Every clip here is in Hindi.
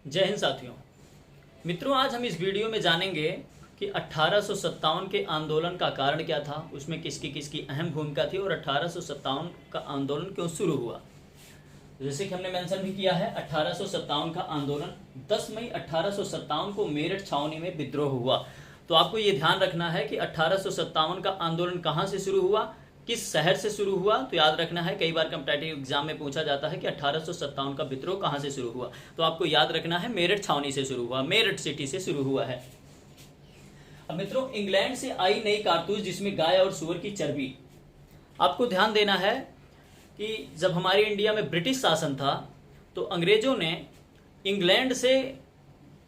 जय हिंद साथियों। मित्रों, आज हम इस वीडियो में जानेंगे कि 1857 के आंदोलन का कारण क्या था, उसमें किसकी किसकी अहम भूमिका थी और 1857 का आंदोलन क्यों शुरू हुआ। जैसे कि हमने मेंशन भी किया है, 1857 का आंदोलन 10 मई 1857 को मेरठ छावनी में विद्रोह हुआ। तो आपको ये ध्यान रखना है कि 1857 का आंदोलन कहाँ से शुरू हुआ, किस शहर से शुरू हुआ। तो याद रखना है, कई बार कॉम्पिटिटिव एग्जाम में पूछा जाता है कि 1857 का विद्रोह कहाँ से शुरू हुआ। तो आपको याद रखना है, मेरठ छावनी से शुरू हुआ, मेरठ सिटी से शुरू हुआ है। अब मित्रों, इंग्लैंड से आई नई कारतूस जिसमें गाय और सूअर की चर्बी। आपको ध्यान देना है कि जब हमारे इंडिया में ब्रिटिश शासन था तो अंग्रेजों ने इंग्लैंड से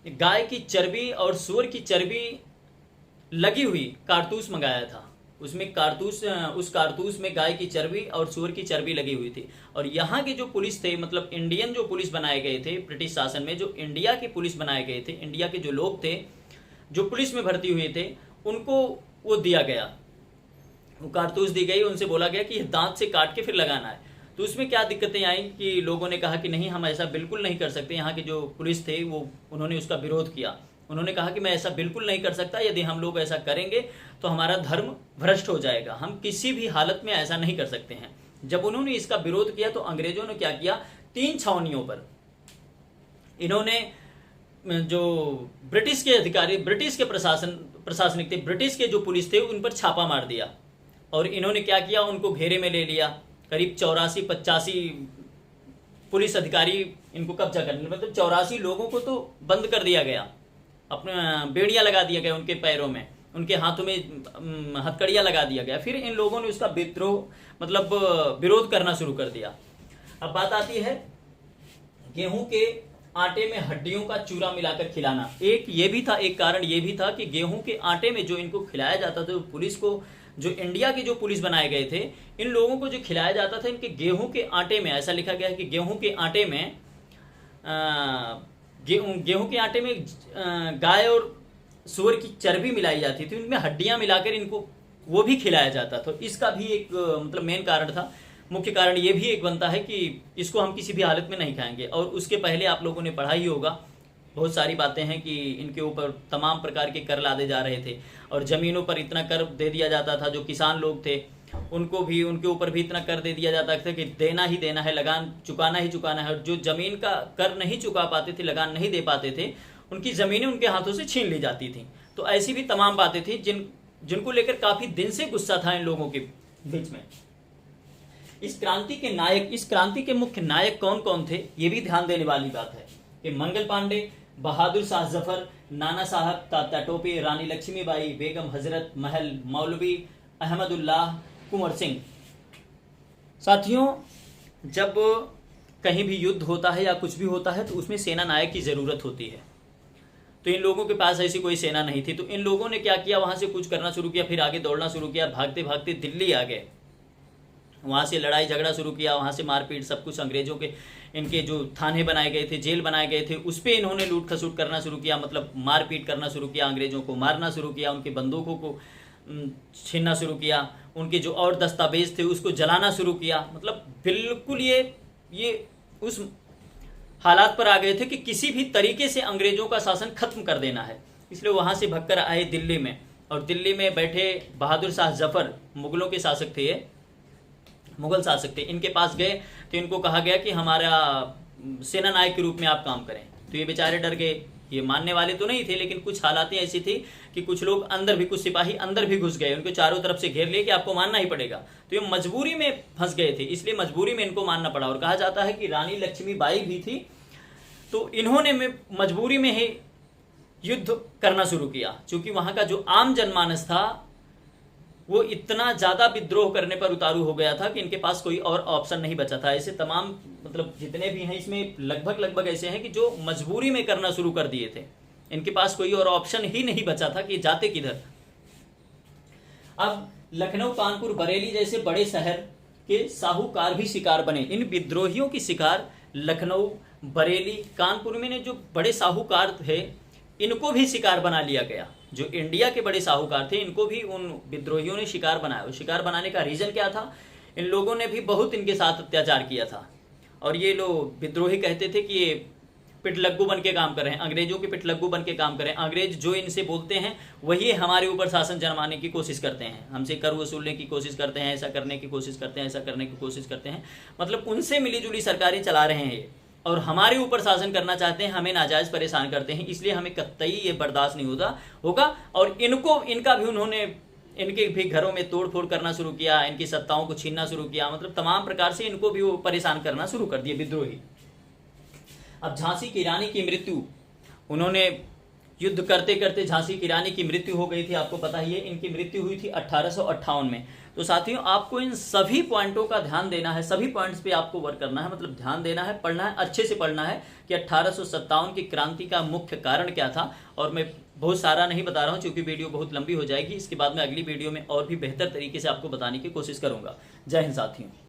गाय की चर्बी और सूअर की चर्बी लगी हुई कारतूस मंगाया था। उसमें उस कारतूस में गाय की चर्बी और सूअर की चर्बी लगी हुई थी। और यहाँ के जो पुलिस थे, मतलब इंडियन जो पुलिस बनाए गए थे ब्रिटिश शासन में, जो इंडिया के पुलिस बनाए गए थे, इंडिया के जो लोग थे जो पुलिस में भर्ती हुए थे, उनको वो दिया गया, वो कारतूस दी गई। उनसे बोला गया कि दांत से काट के फिर लगाना है। तो उसमें क्या दिक्कतें आई कि लोगों ने कहा कि नहीं, हम ऐसा बिल्कुल नहीं कर सकते। यहाँ के जो पुलिस थे वो उन्होंने उसका विरोध किया। उन्होंने कहा कि मैं ऐसा बिल्कुल नहीं कर सकता, यदि हम लोग ऐसा करेंगे तो हमारा धर्म भ्रष्ट हो जाएगा, हम किसी भी हालत में ऐसा नहीं कर सकते हैं। जब उन्होंने इसका विरोध किया तो अंग्रेजों ने क्या किया, 3 छावनियों पर इन्होंने, जो ब्रिटिश के अधिकारी, ब्रिटिश के प्रशासनिक थे, ब्रिटिश के जो पुलिस थे, उन पर छापा मार दिया। और इन्होंने क्या किया, उनको घेरे में ले लिया। करीब 84-85 पुलिस अधिकारी इनको कब्जा करने, मतलब 84 लोगों को तो बंद कर दिया गया, अपना बेड़ियां लगा दिया गया उनके पैरों में, उनके हाथों में हथकड़ियां लगा दिया गया। फिर इन लोगों ने उसका विद्रोह, मतलब विरोध करना शुरू कर दिया। अब बात आती है गेहूं के आटे में हड्डियों का चूरा मिलाकर खिलाना। एक ये भी था, एक कारण ये भी था कि गेहूं के आटे में जो इनको खिलाया जाता था, पुलिस को, जो इंडिया के जो पुलिस बनाए गए थे, इन लोगों को जो खिलाया जाता था, इनके गेहूं के आटे में, ऐसा लिखा गया है कि गेहूं के आटे में गेहूं के आटे में गाय और सूअर की चर्बी मिलाई जाती थी, उनमें हड्डियां मिलाकर इनको वो भी खिलाया जाता। तो इसका भी एक मतलब मेन कारण था। मुख्य कारण ये भी एक बनता है कि इसको हम किसी भी हालत में नहीं खाएंगे। और उसके पहले आप लोगों ने पढ़ा ही होगा, बहुत सारी बातें हैं कि इनके ऊपर तमाम प्रकार के कर लादे जा रहे थे और ज़मीनों पर इतना कर दे दिया जाता था। जो किसान लोग थे उनको भी, उनके ऊपर भी इतना कर दे दिया जाता था कि देना ही देना है, लगान चुकाना ही चुकाना है। और जो ज़मीन का कर नहीं चुका पाते थे, लगान नहीं दे पाते थे, उनकी ज़मीनें उनके हाथों से छीन ली जाती थी। तो ऐसी भी तमाम बातें थी जिनको लेकर काफ़ी दिन से गुस्सा था इन लोगों के बीच में। इस क्रांति के नायक, इस क्रांति के मुख्य नायक कौन कौन थे, ये भी ध्यान देने वाली बात है कि मंगल पांडे, बहादुर शाह जफर, नाना साहब, तात्या टोपे, रानी लक्ष्मीबाई, बेगम हजरत महल, मौलवी अहमदुल्लाह, कुंवर सिंह। साथियों, जब कहीं भी युद्ध होता है या कुछ भी होता है तो उसमें सेना नायक की ज़रूरत होती है। तो इन लोगों के पास ऐसी कोई सेना नहीं थी। तो इन लोगों ने क्या किया, वहाँ से कुछ करना शुरू किया, फिर आगे दौड़ना शुरू किया, भागते भागते दिल्ली आ गए। वहाँ से लड़ाई झगड़ा शुरू किया, वहाँ से मारपीट, सब कुछ अंग्रेजों के, इनके जो थाने बनाए गए थे, जेल बनाए गए थे, उस पर इन्होंने लूट खसूट करना शुरू किया, मतलब मारपीट करना शुरू किया, अंग्रेजों को मारना शुरू किया, उनके बंदूकों को छीनना शुरू किया, उनके जो और दस्तावेज थे उसको जलाना शुरू किया। मतलब बिल्कुल ये उस हालात पर आ गए थे कि किसी भी तरीके से अंग्रेजों का शासन खत्म कर देना है। इसलिए वहाँ से भगकर आए दिल्ली में, और दिल्ली में बैठे बहादुर शाह जफर, मुगलों के शासक थे ये, मुगल शासक थे, इनके पास गए तो इनको कहा गया कि हमारा सेना नायक के रूप में आप काम करें। तो ये बेचारे डर गए, ये मानने वाले तो नहीं थे, लेकिन कुछ हालातें ऐसी थी कि कुछ लोग अंदर भी, कुछ सिपाही अंदर भी घुस गए, उनको चारों तरफ से घेर लिए कि आपको मानना ही पड़ेगा। तो ये मजबूरी में फंस गए थे, इसलिए मजबूरी में इनको मानना पड़ा। और कहा जाता है कि रानी लक्ष्मीबाई भी थी, तो इन्होंने मजबूरी में ही युद्ध करना शुरू किया। चूंकि वहां का जो आम जनमानस था वो इतना ज़्यादा विद्रोह करने पर उतारू हो गया था कि इनके पास कोई और ऑप्शन नहीं बचा था। ऐसे तमाम, मतलब जितने भी हैं इसमें लगभग ऐसे हैं कि जो मजबूरी में करना शुरू कर दिए थे, इनके पास कोई और ऑप्शन ही नहीं बचा था कि जाते किधर। अब लखनऊ, कानपुर, बरेली जैसे बड़े शहर के साहूकार भी शिकार बने। इन विद्रोहियों की शिकार लखनऊ, बरेली, कानपुर में जो बड़े साहूकार थे, इनको भी शिकार बना लिया गया। जो इंडिया के बड़े साहूकार थे, इनको भी उन विद्रोहियों ने शिकार बनाया। शिकार बनाने का रीजन क्या था, इन लोगों ने भी बहुत इनके साथ अत्याचार किया था। और ये लोग विद्रोही कहते थे कि ये पिटलग्गू बन के काम कर रहे हैं, अंग्रेजों के पिटलग्गू बन के काम कर रहे हैं। अंग्रेज जो इनसे बोलते हैं वही हमारे ऊपर शासन जमाने की कोशिश करते हैं, हमसे कर वसूलने की कोशिश करते हैं, ऐसा करने की कोशिश करते हैं, ऐसा करने की कोशिश करते हैं। मतलब उनसे मिली जुली सरकारें चला रहे हैं ये, और हमारे ऊपर शासन करना चाहते हैं, हमें नाजायज परेशान करते हैं। इसलिए हमें कतई ये बर्दाश्त नहीं होगा। और इनका भी उन्होंने इनके भी घरों में तोड़ फोड़ करना शुरू किया, इनकी सत्ताओं को छीनना शुरू किया, मतलब तमाम प्रकार से इनको भी वो परेशान करना शुरू कर दिए विद्रोही। अब झांसी की रानी की मृत्यु, उन्होंने युद्ध करते करते झांसी की रानी की मृत्यु हो गई थी, आपको पता ही है। इनकी मृत्यु हुई थी 1858 में। तो साथियों, आपको इन सभी पॉइंटों का ध्यान देना है, सभी पॉइंट्स पे आपको वर्क करना है, मतलब ध्यान देना है, पढ़ना है, अच्छे से पढ़ना है कि 1857 की क्रांति का मुख्य कारण क्या था। और मैं बहुत सारा नहीं बता रहा हूँ क्योंकि वीडियो बहुत लंबी हो जाएगी। इसके बाद में अगली वीडियो में और भी बेहतर तरीके से आपको बताने की कोशिश करूंगा। जय हिंद साथियों।